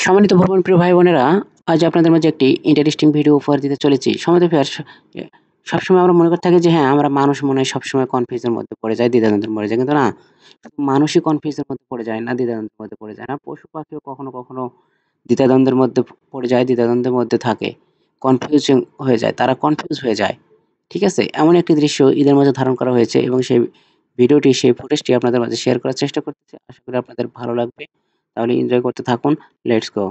সম্মানিত ভ্রমণ প্রিয় ভাই বোনেরা, আজ আপনাদের মাঝে একটি ইন্টারেস্টিং ভিডিও উপহার দিতে চলেছি। সম্মানিত ভিউয়ার্স, সবসময় আমরা মনে করে থাকি যে হ্যাঁ, আমরা মানুষ মনে হয় সবসময় কনফিউজের মধ্যে পড়ে যাই, দ্বিধাদ্বন্দ্বের মধ্যে যায়। কিন্তু না, শুধু মানুষই কনফিউজের মধ্যে পড়ে যায় না, দ্বিধাদ্বন্দ্বের মধ্যে পড়ে যায় না। পশু পাখিও কখনো কখনো দ্বিধাদ্বন্দ্বের মধ্যে পড়ে যায়, দ্বিধাদ্বন্দ্বের মধ্যে থাকে, কনফিউজিং হয়ে যায়, তারা কনফিউজ হয়ে যায়। ঠিক আছে? এমন একটি দৃশ্য ঈদের মাঝে ধারণ করা হয়েছে এবং সেই ভিডিওটি, সেই ফুটেজটি আপনাদের মাঝে শেয়ার করার চেষ্টা করতেছি। আশা করি আপনাদের ভালো লাগবে। তাহলে এনজয় করতে থাকুন। Let's go.